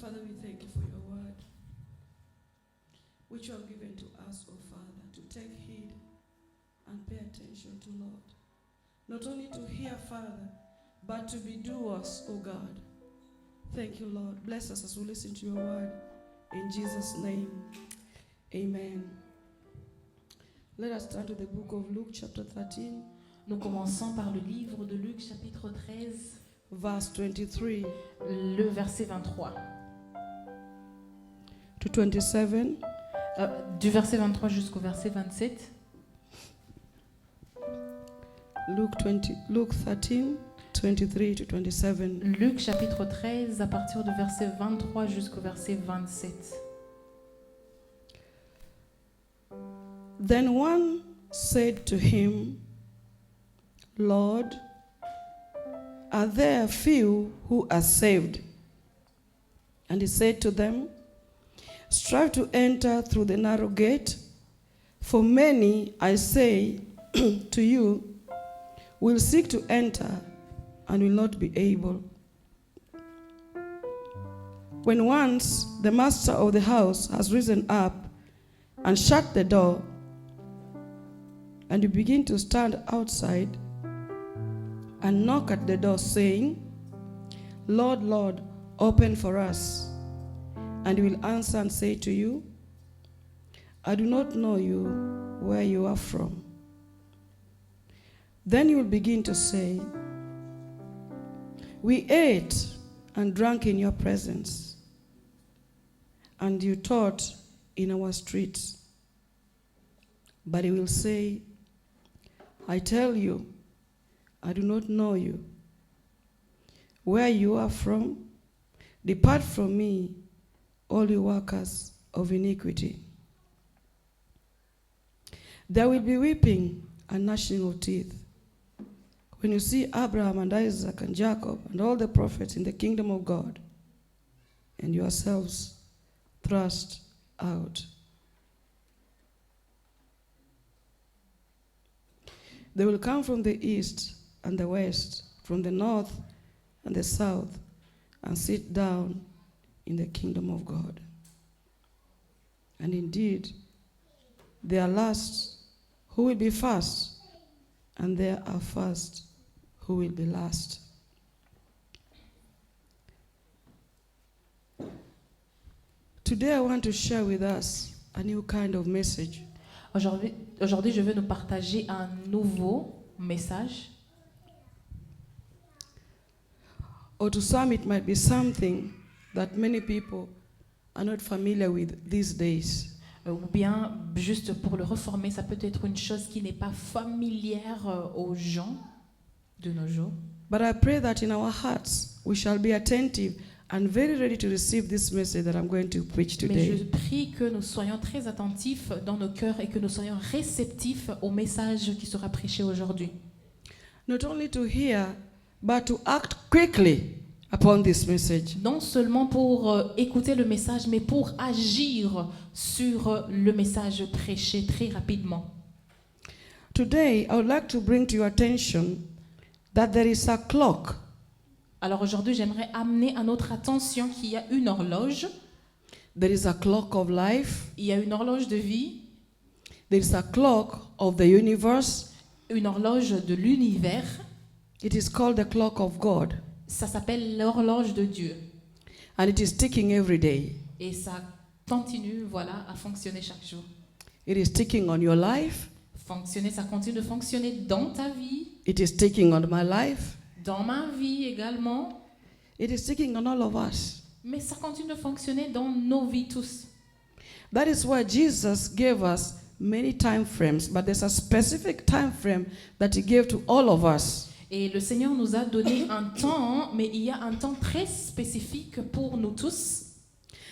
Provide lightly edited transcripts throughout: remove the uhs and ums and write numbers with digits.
Father, we thank you for your word, which you have given to us, O Father, to take heed and pay attention to, Lord. Not only to hear, Father, but to be doers, O God. Thank you, Lord. Bless us as we listen to your word. In Jesus' name, amen. Let us turn to the book of Luke, chapter 13. Nous commençons par le livre de Luc, chapitre 13, Verse 23 le verset 23. to 27. Du verset 23 jusqu'au verset 27. Luke 13, 23 to 27. Luc, chapitre 13, à partir du verset 23 jusqu'au verset 27. Then one said to him, Lord, are there few who are saved? And he said to them, strive to enter through the narrow gate, for many, I say to you, will seek to enter and will not be able. When once the master of the house has risen up and shut the door, and you begin to stand outside and knock at the door, saying, Lord, Lord, open for us. And he will answer and say to you, I do not know you, where you are from. Then you will begin to say, we ate and drank in your presence, and you taught in our streets. But he will say, I tell you, I do not know you. Where you are from, depart from me, all you workers of iniquity. There will be weeping and gnashing of teeth when you see Abraham and Isaac and Jacob and all the prophets in the kingdom of God, and yourselves thrust out. They will come from the east and the west, from the north and the south, and sit down in the kingdom of God. And indeed, there are last who will be first, and there are first who will be last. Today I want to share with us a new kind of message. Aujourd'hui, je veux nous partager un nouveau message. Or to some it might be something that many people are not familiar with these days. Ou bien, juste pour le reformer, ça peut être une chose qui n'est pas familière aux gens de nos jours. But I pray that in our hearts we shall be attentive and very ready to receive this message that I'm going to preach Mais je today. prie que nous soyons très attentifs dans nos cœurs et que nous soyons réceptifs au message qui sera prêché aujourd'hui. Not only to hear, but to act quickly upon this message. Non seulement pour écouter le message, mais pour agir sur le message prêché très rapidement. Today, I would like to bring to your attention that there is a clock. Alors aujourd'hui, j'aimerais amener à notre attention qu'il y a une horloge. There is a clock of life. Il y a une horloge de vie, There is a clock of the universe. une horloge de l'univers. It is called the clock of God. Ça s'appelle l'horloge de Dieu. And it is ticking every day. Et ça continue, voilà, à fonctionner chaque jour. It is ticking on your life. Ça continue de fonctionner dans ta vie, It is ticking on my life. dans ma vie également. It is ticking on all of us. Mais ça continue de fonctionner dans nos vies tous. That is why Jesus gave us many time frames, but there's a specific time frame that he gave to all of us. Et le Seigneur nous a donné un temps, mais il y a un temps très spécifique pour nous tous.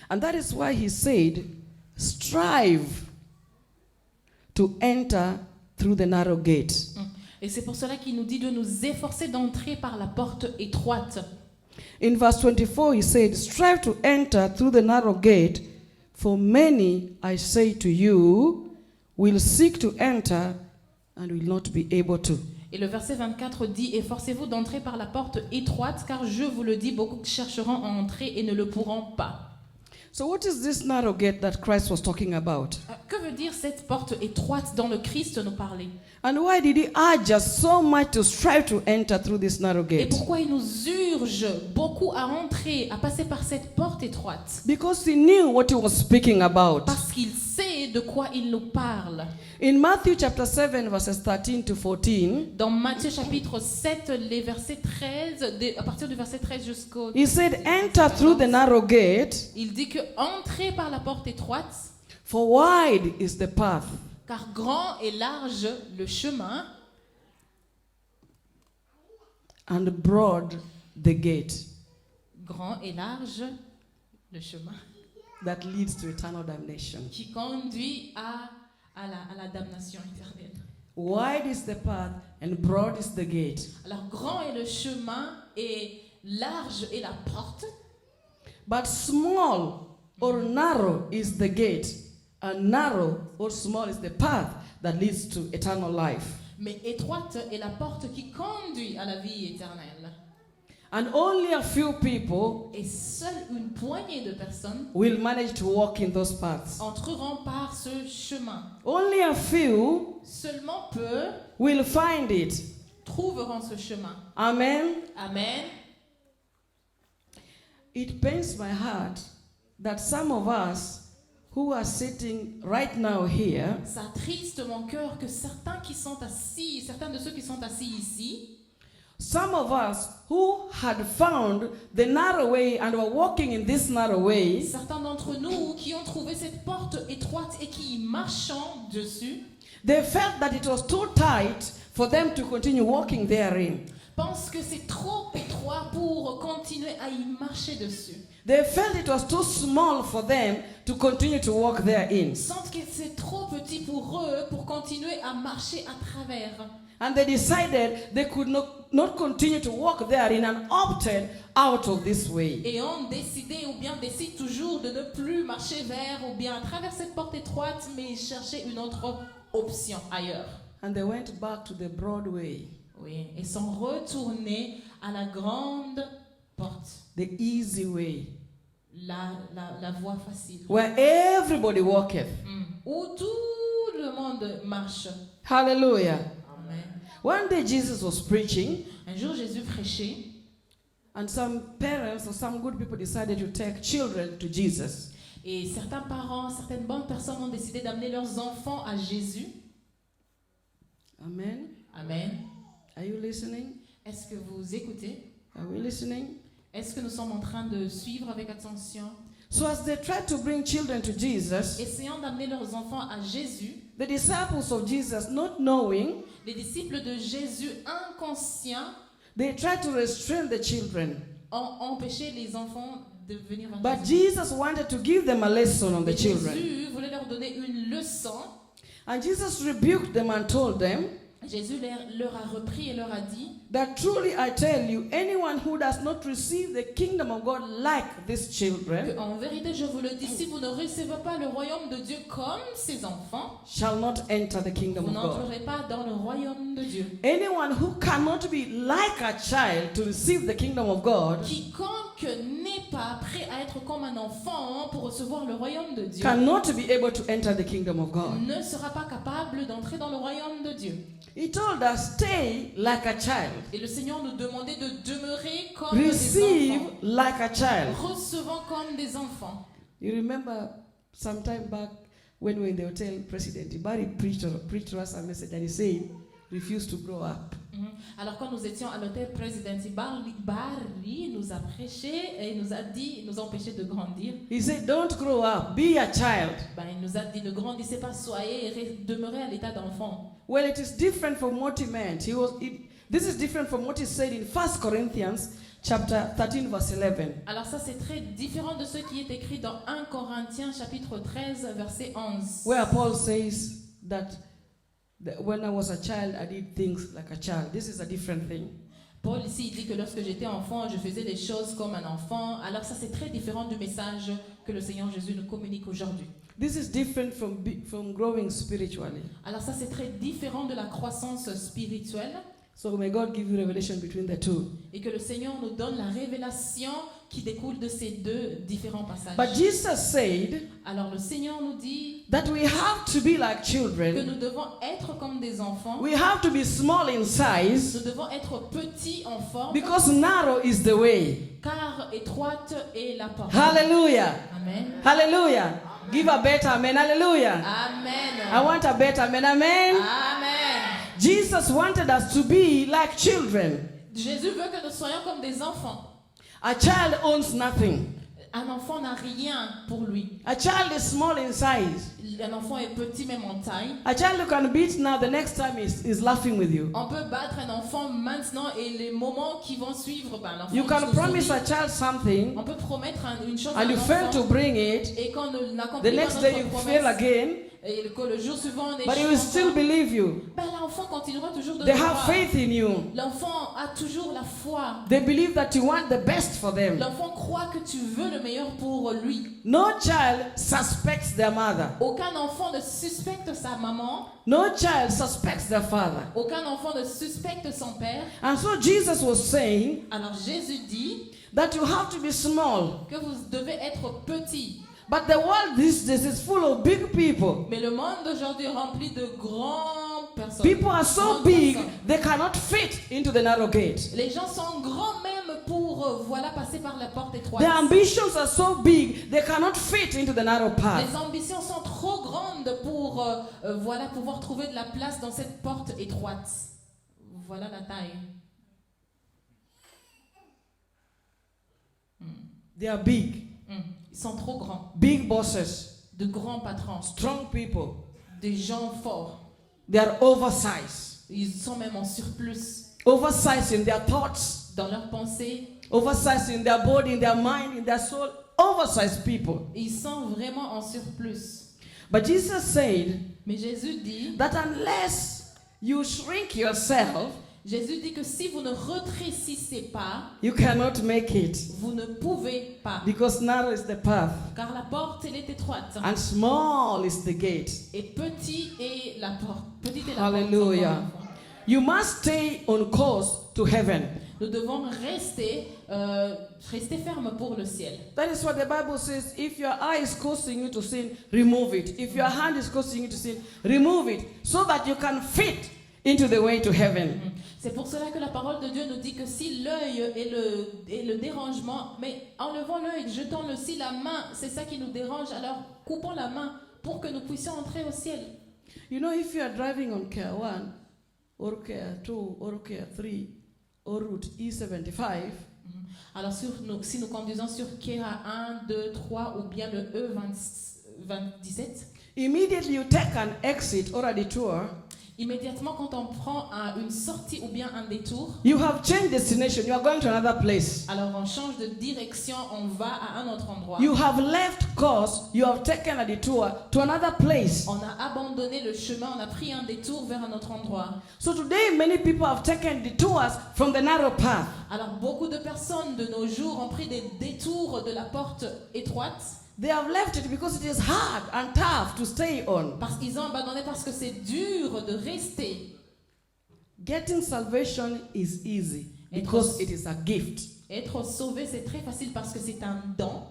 And that is why he said, strive to enter through the narrow gate. Et c'est pour cela qu'il nous dit de nous efforcer d'entrer par la porte étroite. In verse 24, he said, strive to enter through the narrow gate, for many, I say to you, will seek to enter and will not be able to. Et le verset 24 dit « Efforcez-vous d'entrer par la porte étroite, car je vous le dis, beaucoup chercheront à entrer et ne le pourront pas. » So what is this narrow gate that Christ was talking about? Que veut dire cette porte étroite dont le Christ nous parlait? And why did he urge us so much to strive to enter through this narrow Et gate? pourquoi il nous urge beaucoup à entrer, à passer par cette porte étroite? Because he knew what he was speaking about. Parce qu'il sait de quoi il nous parle. In Matthew chapter 7 verses 13 to 14, Dans Matthieu chapitre 7, les versets 13, à partir du verset 13 jusqu'au... he said, enter through the narrow gate, Il dit que entrez par la porte étroite, for wide is the path, car grand et large le chemin, and broad the gate grand et large le chemin, that leads to eternal damnation. qui conduit à la damnation éternelle. Wide is the path and broad is the gate. Alors grand est le chemin et large est la porte, But small or narrow is the gate, and narrow or small is the path that leads to eternal life. mais étroite est la porte qui conduit à la vie éternelle. And only a few people Et seule une poignée de personnes will manage to walk in those paths. entreront par ce chemin. Only a few Seulement peu will find it. trouveront ce chemin. Amen. Amen. It pains my heart that some of us who are sitting right now here Ça attriste mon cœur que certains de ceux qui sont assis ici, some of us who had found the narrow way and were walking in this narrow way, certains d'entre nous qui ont trouvé cette porte étroite et qui marchant dessus, they felt that it was too tight for them to continue walking therein. pensent que c'est trop étroit pour continuer à y marcher dessus. They felt it was too small for them to continue to walk therein. Sentent que c'est trop petit pour eux pour continuer à marcher à travers. And they decided they could not continue to walk therein and opted out of this way. Et ont décidé ou bien décident toujours de ne plus marcher vers ou bien à travers cette porte étroite, mais chercher une autre option ailleurs. And they went back to the broad way, Oui, et sont retournés à la grande porte, the easy way, la voie facile, where everybody walketh. où tout le monde marche. Hallelujah. Amen. One day Jesus was preaching, Un jour, Jésus prêchait, and some parents or some good people decided to take children to Jesus. et certains parents, certaines bonnes personnes ont décidé d'amener leurs enfants à Jésus. Amen. Amen. Are you listening? Est-ce que vous écoutez? Are we listening? Est-ce que nous sommes en train de suivre avec attention? So as they tried to bring children to Jesus, Essayant d'amener leurs enfants à Jésus, the disciples of Jesus, not knowing, les disciples de Jésus inconscients they tried to restrain the children. ont empêché les enfants de venir vers But Jésus. Jesus wanted to give them a lesson on the Mais children. Jésus voulait leur donner une leçon. And Jesus rebuked them and told them Jésus leur a repris et leur a dit that truly I tell you, anyone who does not receive the kingdom of God like these children que, en vérité, je vous le dis, si vous ne recevez pas le royaume de Dieu comme ses enfants, shall not enter the kingdom vous of God. n'entrerez pas dans le royaume de Dieu. Anyone who cannot be like a child to receive the kingdom of God Quiconque n'est pas prêt à être comme un enfant pour recevoir le royaume de Dieu cannot be able to enter the kingdom of God. ne sera pas capable d'entrer dans le royaume de Dieu. He told us, stay like a child. Et le Seigneur nous demandait de demeurer comme des Receive enfants, like a child. recevant comme des enfants. You remember some time back when we were in the hotel, President Barry preached to us a message and he said, refuse to grow up. Alors quand nous étions à l'hôtel President Barry nous a prêché et nous a empêché de grandir. He said, don't grow up, be a child. Il nous a dit ne grandissez pas, soyez et demeurez à l'état d'enfant. Well, it is different from what he meant. This is different from what he said in 1 Corinthians chapter 13 verse 11. Alors ça c'est très différent de ce qui est écrit dans 1 Corinthiens chapitre 13 verset 11. Where Paul says that when I was a child, I did things like a child. This is a different thing. Paul ici il dit que lorsque j'étais enfant, je faisais des choses comme un enfant. Alors ça c'est très différent du message que le Seigneur Jésus nous communique aujourd'hui. This is different from growing spiritually. Alors ça c'est très différent de la croissance spirituelle. So may God give you revelation between the two. Et que le Seigneur nous donne la révélation qui découle de ces deux différents passages. But Jesus said Alors le Seigneur nous dit that we have to be like que children. nous devons être comme des enfants. We have to be small in size Nous devons être petits en forme, because narrow is the way. car étroite est la porte. Hallelujah. Amen. Hallelujah. Give a better amen. Hallelujah. Amen. I want a better amen. Amen. Amen. Jesus wanted us to be like children. Jésus veut que nous soyons comme des enfants. A child owns nothing. Un enfant n'a rien pour lui. A child is small in size. Un enfant est petit même en taille. A child you can beat now, the next time is laughing with you. On peut battre un enfant maintenant et les moments qui vont suivre, l'enfant You can nous promise sourit. a child something On peut promettre une chose à and un you fail to enfant bring it. et quand on The n'accomplit pas next day you notre fail promesse again, et que le jour suivant on but he échoue will still encore, believe you. l'enfant continuera toujours de They croire. have faith in you. L'enfant a toujours la foi. They believe that you want the best for them. L'enfant croit que tu veux le meilleur pour lui. No child suspects their mother. Aucun enfant ne suspecte sa maman. No child suspects their father. Aucun enfant ne suspecte son père. And so Jesus was saying Alors Jésus dit that you have to be small. que vous devez être petit. But the world these days is full of big people. Mais le monde d'aujourd'hui est rempli de grandes personnes. People are so Grandes big personnes. they cannot fit into the narrow gate. Les gens sont grands même pour passer par la porte étroite. Their ambitions are so big they cannot fit into the narrow path. Les ambitions sont trop grandes pour pouvoir trouver de la place dans cette porte étroite. Voilà la taille. They are big. Ils sont trop grands. Big bosses, De grands patrons. strong people. Des gens forts. They are oversized. Ils sont même en surplus Oversized in their thoughts, dans leurs pensées. oversized in their body, in their mind, in their soul. Oversized people. Ils sont vraiment en surplus. But Jesus said Mais Jésus dit, that unless you shrink yourself, Jésus dit que si vous ne rétrécissez pas, you cannot make it. vous ne pouvez pas. Because narrow is the path Car la porte, elle est étroite. and small is the gate. Et petit est la porte. Petite est la Hallelujah. porte. You must stay on course to heaven. Nous devons rester fermes pour le ciel. That is what the Bible says. If your eye is causing you to sin, remove it. If your hand is causing you to sin, remove it. So that you can fit into the way to heaven. C'est pour cela que la parole de Dieu nous dit que si l'œil est le dérangement, mais enlevons l'œil, jetons-le. Si la main, c'est ça qui nous dérange, alors coupons la main pour que nous puissions entrer au ciel. You know, if you are driving on Care 1, or Care 2, or Care 3, or route E75, Alors si nous conduisons sur Kera 1, 2, 3 ou bien le E27, immediately you take an exit or a detour, immédiatement quand on prend une sortie ou bien un détour, you have changed destination. You are going to another place. alors on change de direction, on va à un autre endroit. You have left course. You have taken a detour to another place. On a abandonné le chemin, on a pris un détour vers un autre endroit. So today, many people have taken detours from the narrow path. Alors beaucoup de personnes de nos jours ont pris des détours de la porte étroite They have left it because it is hard and tough to stay on. parce qu'ils ont abandonné parce que c'est dur de rester. Getting salvation is easy because it is a gift. Être sauvé, c'est très facile parce que c'est un don.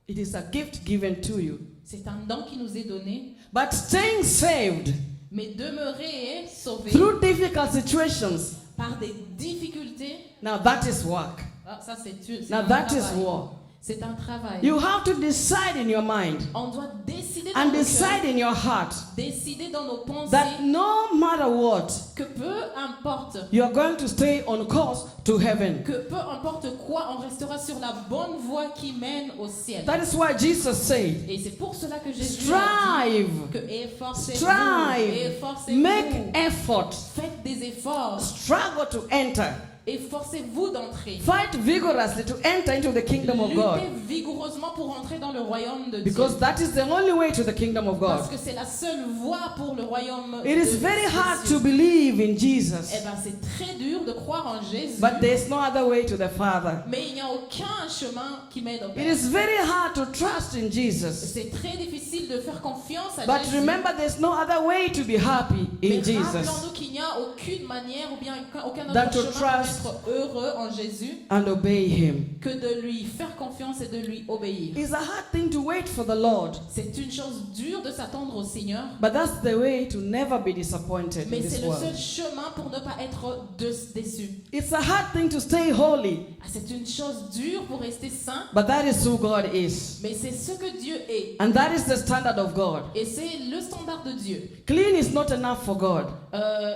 It is a gift given to you. C'est un don qui nous est donné. But staying saved Mais demeurer sauvé through difficult situations, par des difficultés, now that is work. ça c'est Now un that is travail. war. C'est un travail. You have to decide in your mind On doit décider dans and nos cœurs, decide in your heart décider dans nos pensées that no matter what, que peu importe, you are going to stay on course to heaven. que peu importe quoi, on restera sur la bonne voie qui mène au ciel. That is why Jesus said, Et c'est pour cela que Jésus a strive, dit que efforcez-vous, strive, efforcez-vous, make effort, faites des efforts, struggle to enter Efforcez-vous d'entrer. Fight vigorously to enter into the kingdom of God. Luttez vigoureusement pour entrer dans le royaume de Dieu. Because that is the only way to the kingdom of Parce God. que c'est la seule voie pour le royaume de It is very hard Dieu. to believe in Jesus, Eh ben, c'est très dur de croire en Jésus. but there's no other way to the Father. Mais il n'y a aucun chemin qui mène au It Père. is very hard to trust in Jesus, C'est très difficile de faire confiance à but Jésus. remember there's no other way to be happy Mais in Jesus rappelons-nous qu'il n'y a aucune manière ou bien aucun Than autre to chemin pour trust être heureux en Jésus and obey Him. que de lui faire confiance et de lui obéir. It's a hard thing to wait for the Lord, C'est une chose dure de s'attendre au Seigneur, but that's the way to never be disappointed in mais this c'est le seul world. chemin pour ne pas être déçu. It's a hard thing to stay holy, Ah, c'est une chose dure pour rester saint, but that is who God is, mais c'est ce que Dieu est. and that is the standard of God. Et c'est le standard de Dieu. Clean is not enough for God.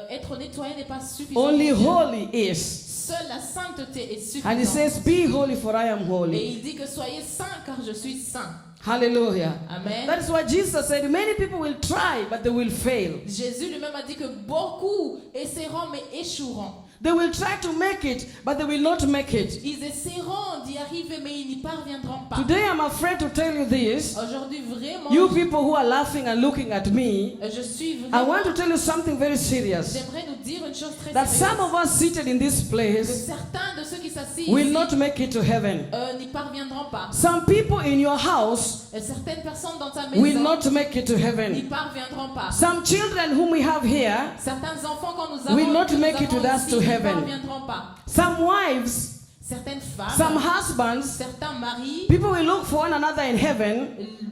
Être nettoyé n'est pas suffisant. Only pour Dieu. holy is. Seule la sainteté est And He suffisante. says, "Be holy, for I am Et holy." il dit que soyez saints car je suis saint. Hallelujah. Amen. That is why Jesus said, "Many people will try, but they will fail. Jésus lui-même a dit que beaucoup essaieront mais échoueront. They will try to make it, but they will not make it." Ils essaieront d'y arriver mais ils n'y parviendront pas. Today, I'm afraid to tell you this. Aujourd'hui vraiment, You people who are laughing and looking at me, je suis I vraiment. want to tell you something very serious. J'aimerais nous dire une chose très That sérieuse. some of us seated in this Que place certains de ceux qui s'assisent will ici, not make it to heaven. n'y parviendront pas. Some people in your house Et certaines personnes dans ta will maison not make it to n'y heaven. parviendront pas. Some children whom we have here Certains enfants quand nous avons, will not que nous make it avons with us ici, to n'y heaven. parviendront pas. Some wives, Certaines femmes, some husbands, certains maris, people will look for one another in heaven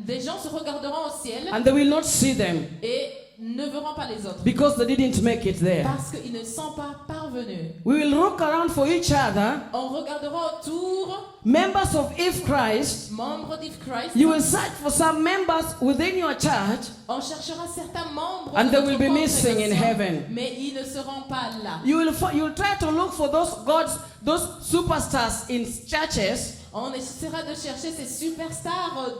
des gens se regarderont au ciel and they will not see them et ne verront pas les autres because they didn't make it there. parce qu'ils ne sont pas parvenus. We will look around for each other, On regardera autour, members of If Christ. membres d'If Christ, You will search for some members within your church on cherchera certains membres and de they notre will be missing in congrégation, heaven. mais ils ne seront pas là. You will try to look for those superstars in churches On essaiera de chercher ces superstars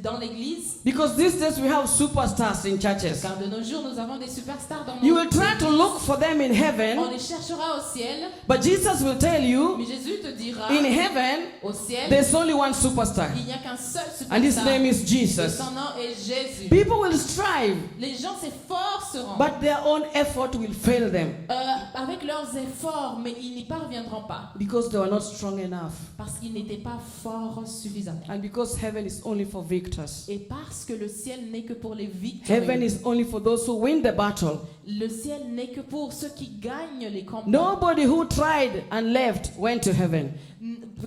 dans l'église, because these days we have superstars in churches. car de nos jours nous avons des superstars dans You nos will try to look for them in On heaven, les cherchera au ciel, but Jesus will tell you mais Jésus te dira, in heaven au ciel, there's only one superstar, il n'y a qu'un seul and his superstar. name is Et Jesus. son nom est Jésus. People will strive, Les gens s'efforceront but their own effort will fail them avec leurs efforts, mais ils n'y parviendront pas because they were not strong enough, parce qu'ils n'étaient pas forts suffisamment. and because heaven is only for victors. Et parce que le ciel n'est que pour les Heaven victorieux. is only for those who win the battle. Le ciel n'est que pour ceux qui gagnent les combats. Nobody who tried and left went to heaven.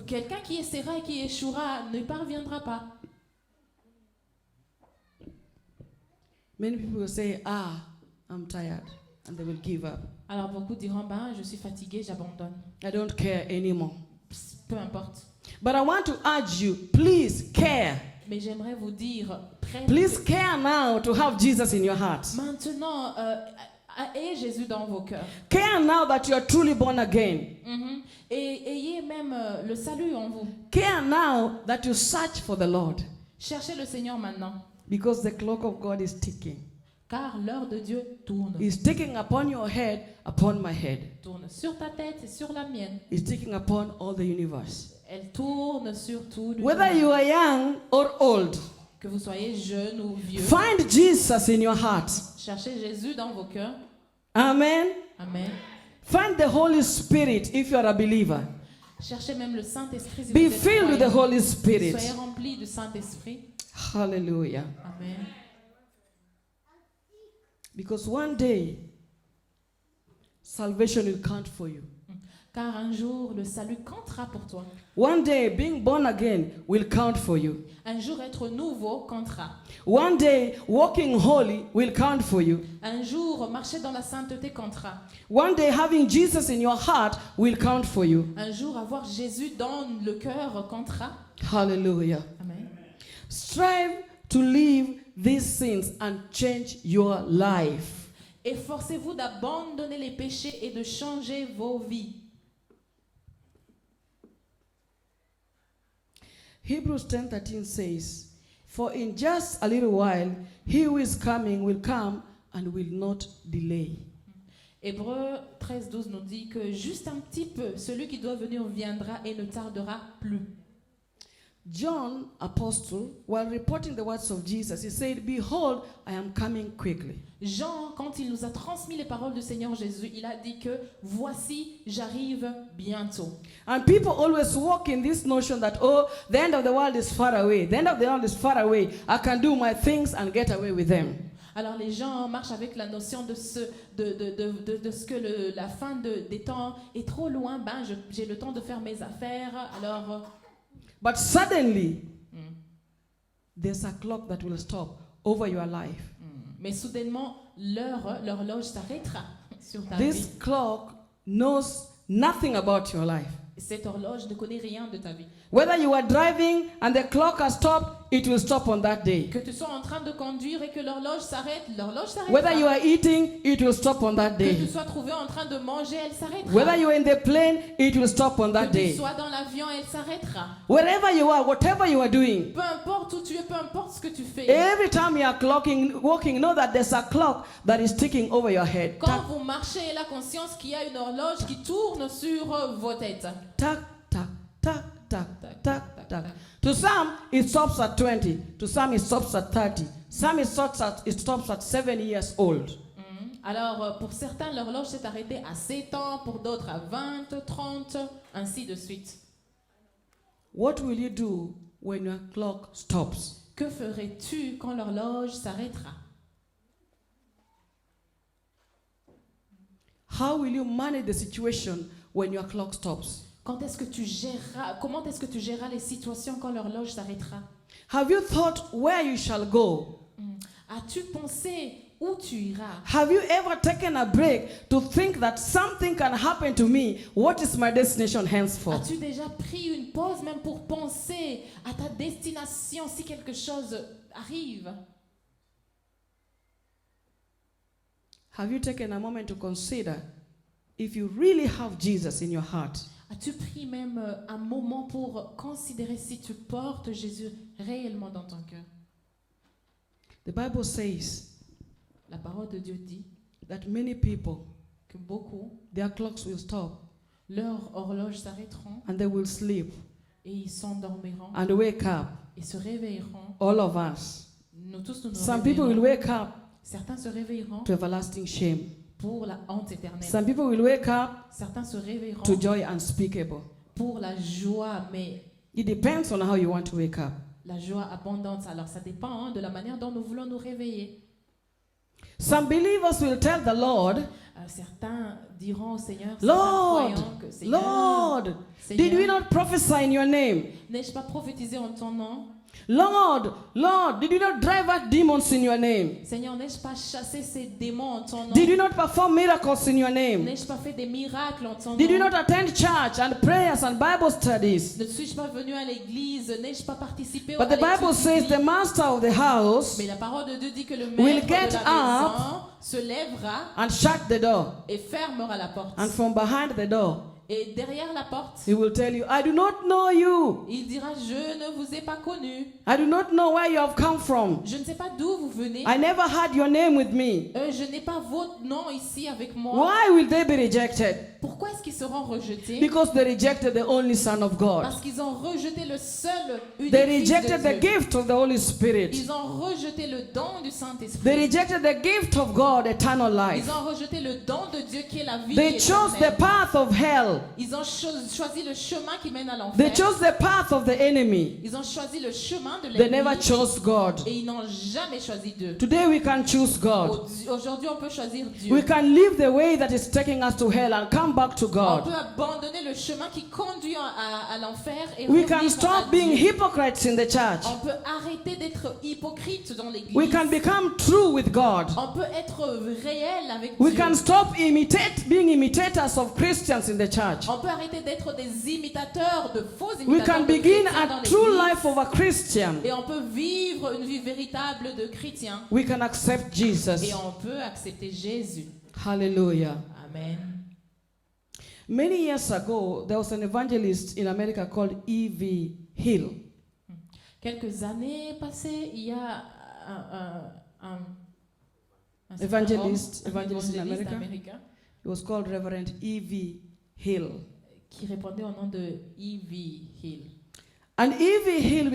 Quelqu'un qui essaiera et qui échouera ne parviendra pas. Many people will say, I'm tired, and they will give up. Alors beaucoup diront, je suis fatigué, j'abandonne. I don't care anymore. Peu importe. But I want to urge you, please care. Mais j'aimerais vous dire, Please care now to have Jesus in your heart. maintenant, ayez Jésus dans vos cœurs. Care now that you are truly born again. Et ayez même le salut en vous. Care now that you search for the Lord. Cherchez le Seigneur maintenant, Because the clock of God is ticking. car l'heure de Dieu tourne. It's ticking upon your head, upon my head. Tourne sur ta tête et sur la mienne. It's ticking upon all the universe. Elle tourne sur tout le Whether you are young or old, que vous soyez jeune ou vieux. find Jesus in your heart. Cherchez Jésus dans vos cœurs. Amen. Amen. Find the Holy Spirit if you are a believer. Cherchez même le Saint-Esprit. Si Be vous êtes filled with the croyant. Holy Spirit. Soyez remplis du Saint-Esprit. Hallelujah. Amen. Because one day, salvation will count for you. Car un jour, le salut comptera pour toi. One day, being born again will count for you. Un jour, être nouveau comptera. One day, walking holy will count for you. Un jour, marcher dans la sainteté comptera. One day, having Jesus in your heart will count for you. Un jour, avoir Jésus dans le cœur comptera. Hallelujah. Amen. Strive to leave these sins and change your life. Efforcez-vous d'abandonner les péchés et de changer vos vies. Hebrews 10:13 says, "For in just a little while, he who is coming will come and will not delay." Hébreux 13:12 nous dit que juste un petit peu, celui qui doit venir viendra et ne tardera plus. John, apostle, while reporting the words of Jesus, he said, "Behold, I am coming quickly." Jean, quand il nous a transmis les paroles du Seigneur Jésus, il a dit que voici, j'arrive bientôt. And people always walk in this notion that, oh, the end of the world is far away. The end of the world is far away. I can do my things and get away with them. Alors les gens marchent avec la notion de ce que la fin des temps est trop loin. Ben, j'ai le temps de faire mes affaires. Alors, But suddenly, there's a clock that will stop over your life. mais soudainement, l'horloge s'arrêtera sur ta vie. This clock knows nothing about your life. Cette horloge ne connaît rien de ta vie. Whether you are driving and the clock has stopped, it will stop on that day. Que tu sois en train de conduire et que l'horloge s'arrête, l'horloge s'arrêtera. Whether you are eating, it will stop on that Que tu day. sois trouvé en train de manger, elle s'arrêtera. Whether you are in the plane, it will stop on that Que tu day. sois dans l'avion, elle s'arrêtera. Wherever you are, whatever you are doing, Peu importe où tu es, peu importe ce que tu fais. every time you are walking, know that there's a clock that is ticking over your head. Quand vous marchez, ayez la conscience qu'il y a une horloge qui tourne sur vos têtes. Tac, tac, tac, tac, tac, tac. To some, it stops at 20. To some, it stops at 30. Some, it stops at 7 years old. Alors, pour certains, l'horloge s'est arrêtée à 7 ans, pour d'autres à 20, 30, ainsi de suite. What will you do when your clock stops? Que ferais-tu quand l'horloge s'arrêtera? How will you manage the situation when your clock stops? Comment est-ce que tu géreras les situations quand l'horloge s'arrêtera? Have you thought where you shall go? As-tu pensé où tu iras? Have you ever taken a break to think that something can happen to me? What is my destination henceforth? As-tu déjà pris une pause même pour penser à ta destination si quelque chose arrive? Have you taken a moment to consider if you really have Jesus in your heart? As-tu pris même un moment pour considérer si tu portes Jésus réellement dans ton cœur? The Bible says La parole de Dieu dit that many people, que beaucoup, their clocks will stop leurs horloges s'arrêteront and they will sleep et ils s'endormiront and wake up. et se réveilleront. All of us. Nous tous nous Some people will réveillerons. wake up Certains se réveilleront to everlasting shame. pour la honte éternelle. Some people will wake up Certains se réveilleront to joy unspeakable. pour la joie, mais It depends on how you want to wake up. la joie abondante. Alors ça dépend de la manière dont nous voulons nous réveiller. Some believers will tell the Lord, Certains diront au Seigneur, Lord, certains croyants que Seigneur, Lord, did we not prophesy in your name? n'ai-je pas prophétisé en ton nom? Lord, Lord, did you not drive out demons in your name? Seigneur, n'ai-je pas chassé ces démons en ton nom? Did you not perform miracles in your name? N'ai-je pas fait des miracles en ton Did you nom? not attend church and prayers and Bible studies? Ne suis-je pas venu à l'église? N'ai-je pas participé But à the Bible l'étude says biblique? the master of the house Mais la parole de Dieu dit que le will maître get de la maison se lèvera and shut the door. et fermera la porte. And from behind the door, Et derrière la porte, he will tell you, I do not know you. il dira, je ne vous ai pas connu. I do not know where you have come from. Je ne sais pas d'où vous venez. I never had your name with me. Je n'ai pas votre nom ici avec moi. Why will they be rejected? Pourquoi est-ce qu'ils seront rejetés? Because they rejected the only Son of God. Parce qu'ils ont rejeté le seul unique They Fils de rejected the Dieu. gift of the Holy Spirit. Ils ont rejeté le don du They Saint-Esprit. rejected the gift of God, eternal life. Ils ont rejeté le don de Dieu qui est la vie They chose the éternelle. path of hell. Ils ont choisi le chemin qui mène à They l'enfer. chose the path of the enemy. Ils ont choisi le chemin de They never l'ennemi. chose God. Et ils n'ont jamais choisi Dieu. Today we can choose God. Aujourd'hui, on peut choisir Dieu. We can live the way that is taking us to hell and come back to On God. peut abandonner le chemin qui conduit à l'enfer et We revenir can à stop being Dieu. hypocrites in the church. On peut arrêter d'être hypocrite dans l'église. We can become true with God. On peut être réel avec We Dieu. can stop being imitators of Christians in the church. On peut arrêter d'être des imitateurs, de faux We imitateurs can de begin chrétiens dans a true l'église. life of a Christian. Et on peut vivre une vie véritable de chrétien. We can accept Jesus. Et on peut accepter Jésus. Hallelujah. Amen. Many years ago, there was an evangelist in America called E.V. Hill. Quelques années passées, il y a un Evangelist in évangéliste America. américain He was called Reverend E.V. Hill. qui répondait au nom de E.V. Hill. And E.V. Hill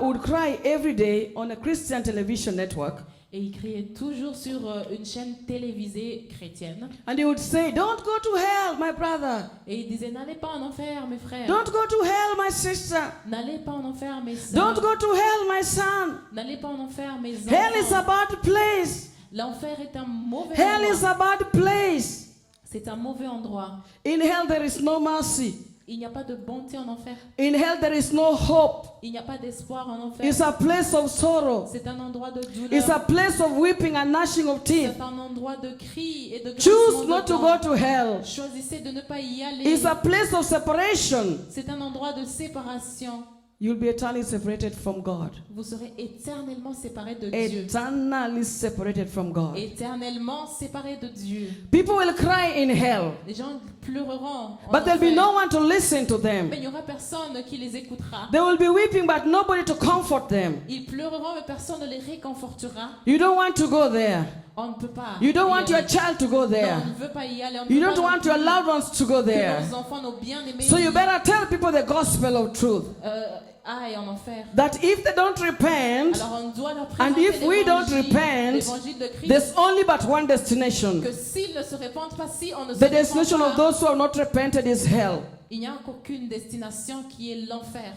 would cry every day on a Christian television network. Et il criait toujours sur une chaîne télévisée chrétienne. And he would say, "Don't go to hell, my brother. Et il disait, n'allez pas en enfer, mes frères. Don't go to hell, my sister. N'allez pas en enfer, mes Don't sœurs. go to hell, my son. N'allez pas en enfer, mes Hell is a enfants. bad place. L'enfer est un mauvais Hell is endroit. a bad place. C'est un mauvais endroit. In hell there is no mercy. Il n'y a pas de bonté en enfer. In hell there is no hope. Il n'y a pas d'espoir en enfer. It's a place of sorrow. C'est un endroit de It's a douleur. place of weeping and gnashing of teeth. C'est un endroit de cris et de Choose grincement not de to dents. go to hell. Choisissez de ne pas y aller. It's a place of separation. C'est un endroit de séparation. You'll be eternally separated from God. Vous serez éternellement séparés de Dieu. Eternally separated from God. Éternellement séparés de Dieu. People will cry in hell, Les gens pleureront. en but there'll be enfer. no one to listen to them. Mais il n'y aura personne qui les écoutera. They will be weeping, but nobody to comfort them. Ils pleureront, mais personne ne les réconfortera. You don't want to go there. On ne peut pas. You don't y want your aller. child to go Non, there. on ne veut pas y aller. On ne You veut don't pas non want your plus loved ones to go que there. nos enfants, nos bien-aimés, So you better tell people the gospel of truth. aillent en enfer. That if they don't repent, Alors on doit leur and présenter if we don't l'évangile, repent, l'évangile de Christ, there's only but one destination. que s'ils ne se répandent pas, si on ne se The répand destination of pas, those who have not repented is hell. il n'y a qu'aucune destination qui est l'enfer.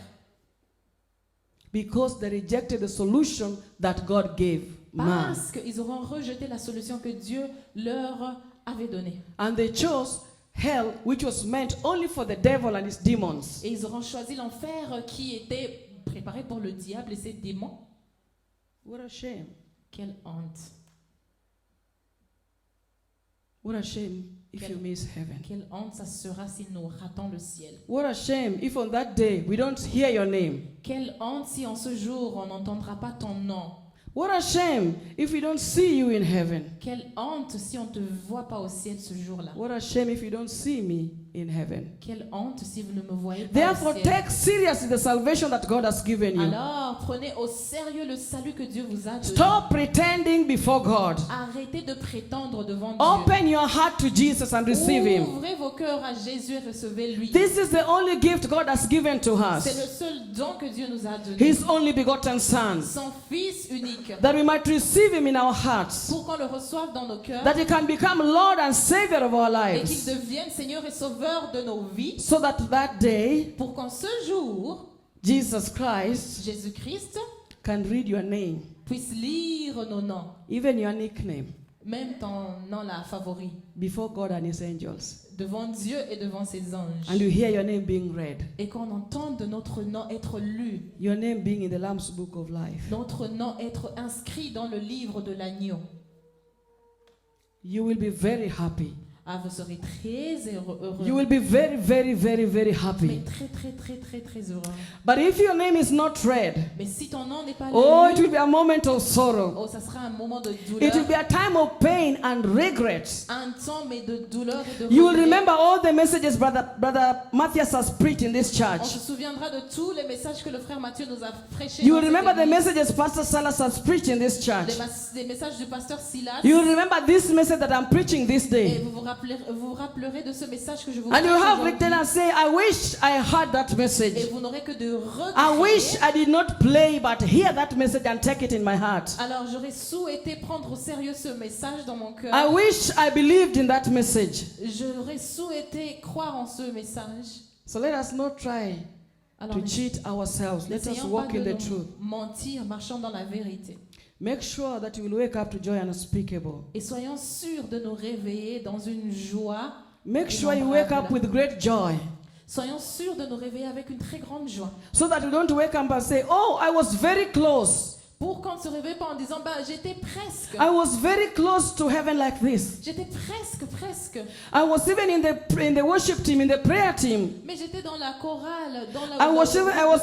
Because they rejected the solution that God gave man. Parce qu'ils auront rejeté la solution que Dieu leur avait donnée. And they chose hell, which was meant only for the devil and his demons. Et ils auront choisi l'enfer qui était préparé pour le diable et ses démons. What a shame. Quelle honte. What a shame if you miss heaven. Quelle honte ça sera si nous ratons le ciel. What a shame if on that day we don't hear your name. Quelle honte si en ce jour on n'entendra pas ton nom. What a shame if we don't see you in heaven. Quelle honte si on ne te voit pas au ciel ce jour-là. What a shame if you don't see me in heaven. Quelle honte si vous ne me voyez pas Therefore, au ciel. take seriously the salvation that God has given you. Alors, prenez au sérieux le salut que Dieu vous a donné. Stop pretending before God. Arrêtez de prétendre devant Dieu. Open your heart to Jesus and receive Him. Ouvrez vos cœurs à Jésus et recevez-lui. This is the only gift God has given to C'est us. le seul don que Dieu nous a donné. His only begotten Son. Son Fils unique. That we might receive Him in our hearts. Pour qu'on le reçoive dans nos cœurs. That He can become Lord and Savior of our Et qu'il lives. devienne Seigneur et Sauveur de nos vies. So that that day, Pour qu'en ce jour, Jesus Christ Jésus-Christ can read your name, puisse lire nos noms. even your nickname, Même ton nom là favori. before God and His angels. Devant Dieu et devant ses anges. And you hear your name being read. Et qu'on entende notre nom être lu. Your name being in the Lamb's Book of Life. Notre nom être inscrit dans le livre de l'agneau. You will be very happy. Ah, vous serez très heureux. You will be very, very, very, very Mais happy. très heureux. But if your name is not read, Mais si ton nom n'est pas oh, it lu, will be a moment of sorrow. oh, ça sera un moment de It douleur. will be a time of pain and regret. Un temps mais de douleur et de You will regret. remember all the messages Brother Matthias has preached in this On church. se souviendra de tous les messages que le frère Mathieu nous a prêchés. You dans will cette remember the église. messages Pastor Salas has preached in this church. Les messages du pasteur Silas. You will remember this message that I'm preaching this Et day. vous vous rappellerez de ce message que je vous And you prêche have aujourd'hui. written and say, I wish I had that Et message. vous n'aurez que de I wish regrets. I did not play, but hear that message and take it in my heart. Alors j'aurais souhaité prendre au sérieux ce message dans mon cœur. I wish I believed in that message. J'aurais souhaité croire en ce message. So let us not try Alors to cheat ourselves. Let us n'essayons walk pas in de the truth. nous mentir, marchant dans la vérité. Make sure that you will wake up to joy unspeakable. Et soyons sûrs de nous réveiller dans une joie. Make sure you wake up with great joy. Soyons sûrs de nous réveiller avec une très grande joie. So that you don't wake up and say, oh, I was very close. Pour qu'on ne se réveille pas en disant, bah, j'étais presque. I was very close to heaven like this. J'étais presque. I was even in the worship team, in the prayer team. Mais j'étais dans la chorale, dans la I was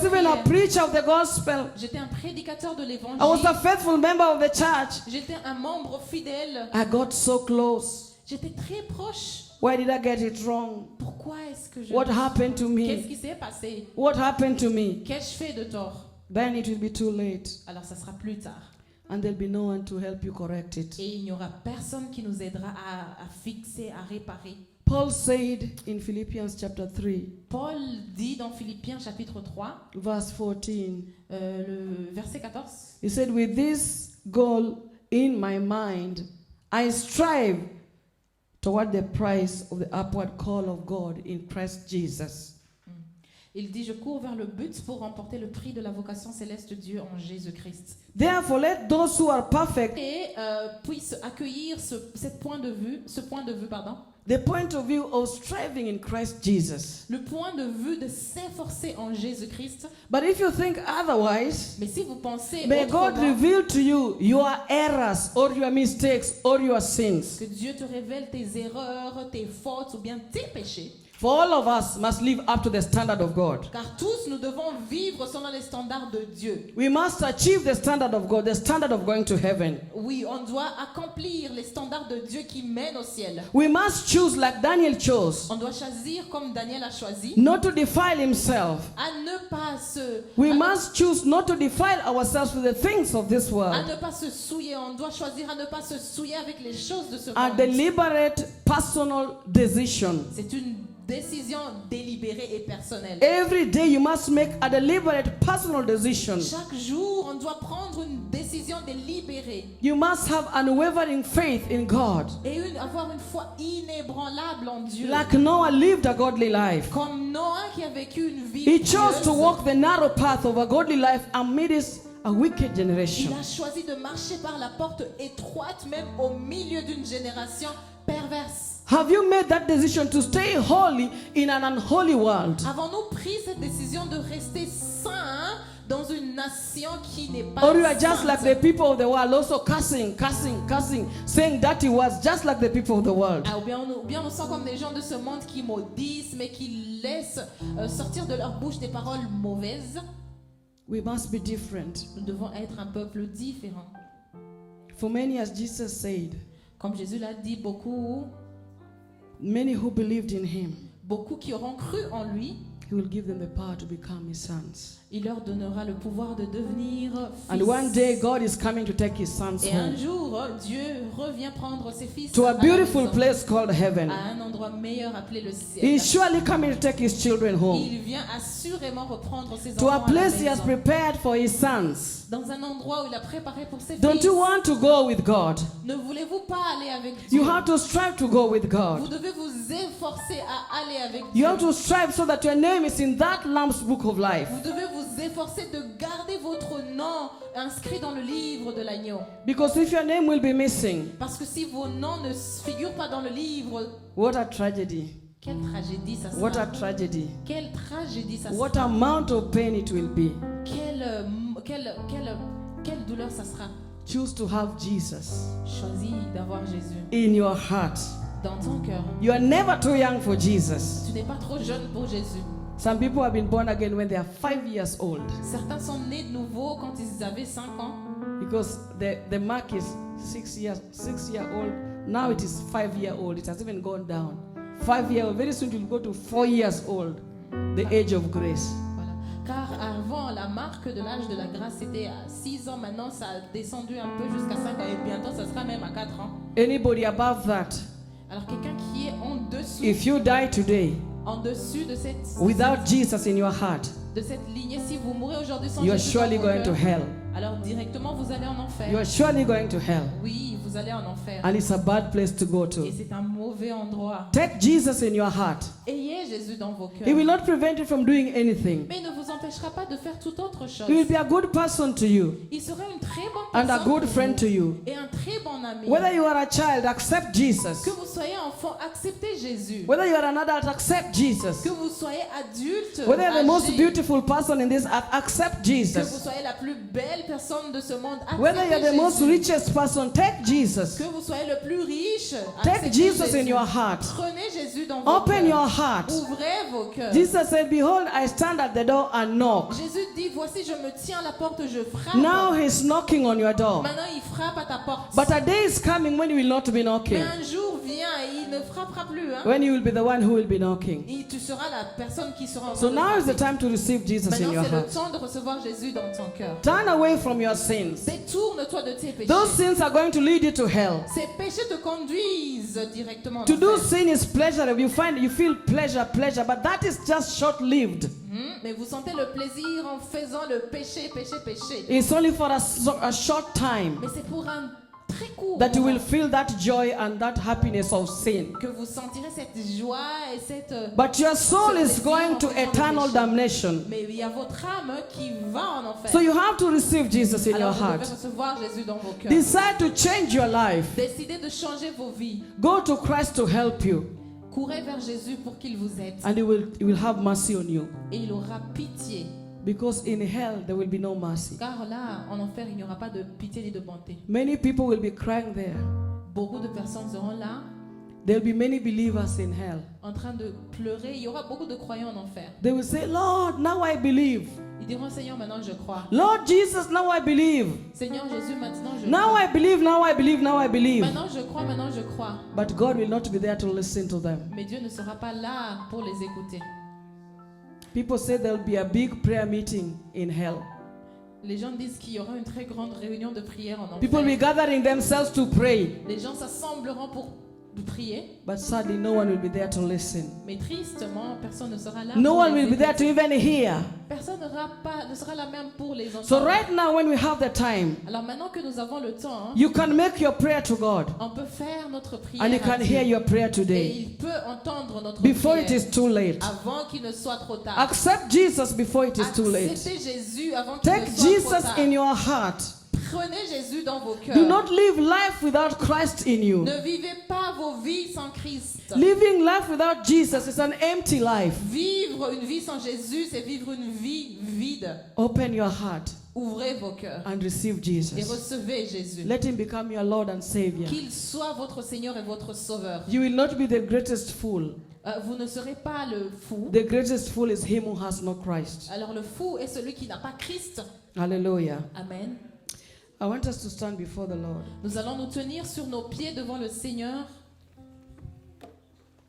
even a prière. preacher of the gospel. J'étais un prédicateur de I was a l'évangile. faithful member of the church. J'étais un membre fidèle. I got so close. J'étais très proche. Why did I get it wrong? Pourquoi est-ce que je... What happened to Qu'est-ce me? qui s'est passé? What happened to me? Qu'ai-je fait de tort? Then it will be too late. Alors ça sera plus tard. and there'll be no one to help you correct it. Et il n'y aura personne qui nous aidera à fixer, à réparer. Paul said in Philippians chapter 3, Paul dit dans Philippiens chapitre 3, verse 14, le verset 14, he said, with this goal in my mind, I strive toward the prize of the upward call of God in Christ Jesus. il dit, je cours vers le but pour remporter le prix de la vocation céleste de Dieu en Jésus-Christ. Therefore, let those who are perfect, Et puissent accueillir ce point de vue, the point of view of striving in Christ Jesus. le point de vue de s'efforcer en Jésus-Christ. But if you think otherwise, Mais si vous pensez may God autrement, reveal to you your errors or your mistakes or your sins. que Dieu te révèle tes erreurs, tes fautes ou bien tes péchés. For all of us must live up to the standard of God. Car tous nous devons vivre selon les standards de Dieu. We must achieve the standard of God, the standard of going to heaven. Oui, on doit accomplir les standards de Dieu qui mènent au ciel. We must choose like Daniel chose, On doit choisir comme Daniel a choisi, not to defile himself. à ne pas se We must choose not to defile ourselves with the things of this à world. ne pas se souiller. On doit choisir à ne pas se souiller avec les choses de ce A monde. deliberate personal decision. C'est une décision délibérée et personnelle. Every day you must make a deliberate personal decision. Chaque jour, on doit prendre une décision délibérée You must have unwavering faith in God. et avoir une foi inébranlable en Dieu. Like Noah lived a godly life. Comme Noah qui a vécu une vie He chose to pieuse. walk the narrow path of a godly life amidst a wicked Il generation. a choisi de marcher par la porte étroite, même au milieu d'une génération perverse. Have you made that decision to stay holy in an unholy world? Avons-nous pris cette décision de rester saints dans une nation qui n'est pas Or you are just sainte? like the people of the world, also cursing, saying dirty words, just like the people of the world. Ah, ou bien on sent comme des gens de ce monde qui maudissent, mais qui laissent sortir de leur bouche des paroles mauvaises. We must be different. Nous devons être un peuple différent. For many, as Jesus said, Comme Jésus l'a dit, many who believed in him, beaucoup qui auront cru en lui, he will give them the power to become his sons. il leur donnera le pouvoir de devenir fils. And one day God is coming to take his sons Et un home jour, Dieu revient prendre ses fils to a à la beautiful maison, place called heaven. à un endroit meilleur appelé le ciel. He is surely coming to take his children home Il vient assurément reprendre ses to a enfants à la place he has maison, prepared for his sons. dans un endroit où il a préparé pour ses Don't fils. you want to go with God? Ne voulez-vous pas aller avec Dieu? You have to strive to go with Vous God. devez vous efforcer à aller avec You Dieu. have to strive so that your name is in that Lamb's book of life. Vous devez vous efforcer de garder votre nom inscrit dans le livre de l'agneau. Because if your name will be missing, Parce que si vos noms ne figurent pas dans le livre, what a tragedy. quelle tragédie ça What a sera. tragedy. Quelle tragédie ça What sera. amount of pain it will be. Quelle douleur ça sera. Choose to have Jesus Choisis d'avoir Jésus in your heart. dans ton cœur. You are never too young for Jesus. Tu n'es pas trop jeune pour Jésus. Some people have been born again when they are 5 years old Certains sont nés de nouveau quand ils avaient 5 ans. because the mark is 6 year old. Now it is 5 year old. It has even gone down. 5 year old. Very soon it will go to 4 years old. The age of grace. Voilà. Car avant, la marque de l'âge de la grâce était à 6 ans. Maintenant, ça a descendu un peu jusqu'à 5 ans. Et bientôt, ça sera même à 4 ans. Anybody above that, Alors, quelqu'un qui est en dessous, if you die today de cette, without Jesus in your heart, de cette lignée, si vous mourrez aujourd'hui sans you are Jésus dans surely vos going to cœurs, hell. alors directement, vous allez en enfer. You are surely going to hell. Oui, vous allez en enfer. And it's a bad place to go to. Et c'est un mauvais endroit. Take Jesus in your heart. Ayez Jésus dans vos cœurs. He will not prevent you from doing anything. Mais il ne vous empêchera pas de faire toute autre chose. He will be a good person to you Il sera une très bonne and a personne good pour friend vous to you. et un très bon ami. Whether you are a child, accept Jesus. Que vous soyez enfant, acceptez Jésus. Whether you are an adult, accept Jesus. Que vous soyez adulte, Whether you're the most âgé, beautiful person in this earth, accept que vous Jesus. soyez la plus belle personne de ce monde, Whether you're acceptez the most Jésus. richest person, take Jesus. Que vous soyez le plus riche, Take acceptez Jesus Jésus. in your heart. Prenez Jésus dans vos Open your cœurs. heart. Ouvrez vos cœurs. Jesus said, behold, I stand at the door and knock. Jésus dit, voici, je me tiens à la porte, je frappe. Now he's knocking on your door. Maintenant, il frappe à ta porte. But a day is coming when you will not be Mais knocking. un jour vient et il ne frappera plus. Hein? When you will be the one who will be knocking. Et tu seras la personne qui sera en So train de now is the frapper. time to receive Jesus in Maintenant, your c'est le heart. temps de recevoir Jésus dans ton cœur. Turn away from your sins. Détourne-toi de tes péchés. Those sins are going to lead you to hell. Ces péchés te conduisent directement en To do enfer. sin is pleasure. You feel pleasure, but that is just short-lived. Mais vous sentez le plaisir en faisant le péché. It's only for a short time Mais c'est pour un très court that you moment will feel that joy and that happiness of sin. que vous sentirez cette joie et cette... But your soul is going to eternal damnation. Mais il y a votre âme qui va en enfer. So you have to receive Jesus in your Alors vous devez heart. recevoir Jésus dans vos cœurs. Decide to change your life. Décidez de changer vos vies. Go to Christ to help you, Courez vers Jésus pour qu'il vous aide. and he will have mercy on you. Et il aura pitié. Because in hell there will be no mercy. Car là, en enfer, il n'y aura pas de pitié ni de bonté. Many people will be crying there. Beaucoup de personnes seront là, There will be many believers in hell. en train de pleurer. Il y aura beaucoup de croyants en enfer. They will say, Lord, now I believe. Ils diront, Seigneur, maintenant je crois. Lord Jesus, now I believe. Seigneur Jésus, maintenant je Now crois. I believe, now I believe, now I believe. Maintenant je crois, maintenant je crois. But God will not be there to listen to them. Mais Dieu ne sera pas là pour les écouter. People say there will be a big prayer meeting in hell. Les gens disent qu'il y aura une très grande réunion de prière en People will be enfer. gathering themselves to pray. Les gens s'assembleront pour prier. But sadly, no one will be there to listen. Mais tristement, personne ne sera là. No pour one les will be there to écouter. even hear. Personne ne sera là même pour les entendre. So right now, when we have the time, Alors maintenant que nous avons le temps, hein, you can make your prayer to God. on peut faire notre prière And he à can Dieu. hear your prayer Et today. il peut entendre notre Before prière it is too late. avant qu'il ne soit trop tard. Accept Jesus before it is too late. Acceptez Jésus avant qu'il Take ne soit trop Jesus tard. in your heart. Prenez Jésus dans vos Do cœurs. not live life without Christ in you. Ne vivez pas vos vies sans Christ. Living life without Jesus is an empty life. Vivre une vie sans Jésus, c'est vivre une vie vide. Open your heart Ouvrez vos cœurs and receive et Jesus. recevez Jésus. Let him become your Lord and Savior. Qu'il soit votre Seigneur et votre Sauveur. You will not be the greatest fool. Vous ne serez pas le fou. The greatest fool is him who has no Christ. Alors le fou est celui qui n'a pas Christ. Hallelujah. Amen. I want us to stand before the Lord. Nous allons nous tenir sur nos pieds devant le Seigneur.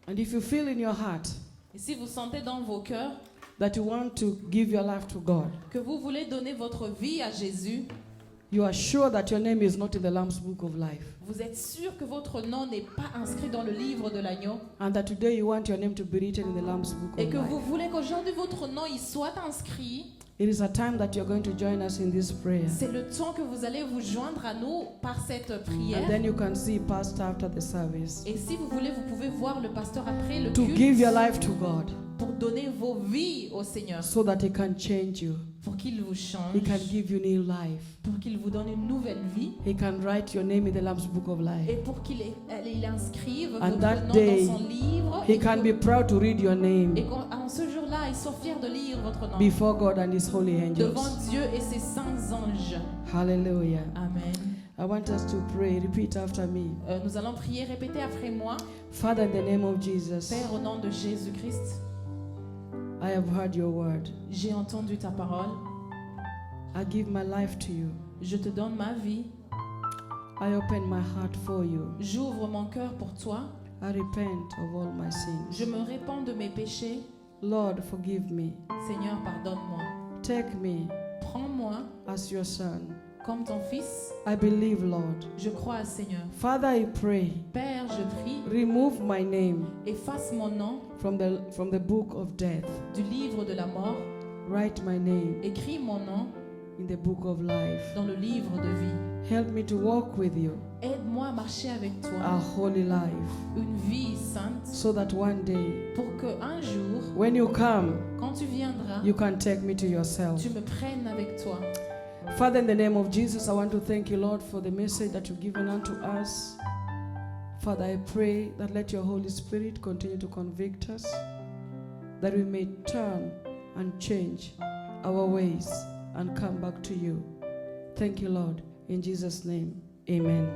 And if you feel in your heart Et si vous sentez dans vos cœurs that you want to give your life to God, que vous voulez donner votre vie à Jésus, you are sure that your name is not in the Lamb's Book of Life, vous êtes sûr que votre nom n'est pas inscrit dans le livre de l'agneau and that today you want your name to be written in the Lamb's Book et of que vous Life, voulez qu'aujourd'hui votre nom y soit inscrit, it is a time that you're going to join us in this prayer. c'est le temps que vous allez vous joindre à nous par cette And prière. then you can see Pastor after the service. Et si vous voulez, vous pouvez voir le pasteur après le To culte give your life to God pour donner vos vies au Seigneur, so that He can change you. pour qu'il vous change, He can give you new life. pour qu'il vous donne une nouvelle vie He can write your name in the Lamb's Book of et Life. pour qu'il il inscrive And votre that nom day, dans son livre He can be proud to read your name et qu'en ce jour-là, il soit fier de lire votre nom before God and His holy devant angels. Dieu et ses saints anges. Hallelujah. Amen. I want us to pray. Repeat after me. Nous allons prier, répétez après moi. Father, in the name of Jesus, Père, au nom de Jésus-Christ, I have heard your word. j'ai entendu ta parole. I give my life to you. Je te donne ma vie. I open my heart for you. J'ouvre mon cœur pour toi. I repent of all my sins. Je me répands de mes péchés. Lord, forgive me. Seigneur, pardonne-moi. Take me Prends-moi as your son. comme ton fils. I believe, Lord. Je crois, Seigneur. Father, I pray, Père, je prie, remove my name efface mon nom from the book of death. du livre de la mort. Write my name Écris mon nom in the book of life. dans le livre de vie. Help me to walk with you Aide-moi à marcher avec toi a holy life, une vie sainte so that one day, pour que un jour, when you come, quand tu viendras, you can take me to yourself. tu me prennes avec toi. Father, in the name of Jesus, I want to thank you, Lord, for the message that you've given unto us. Father, I pray that let your Holy Spirit continue to convict us, that we may turn and change our ways and come back to you. Thank you, Lord. In Jesus' name, amen.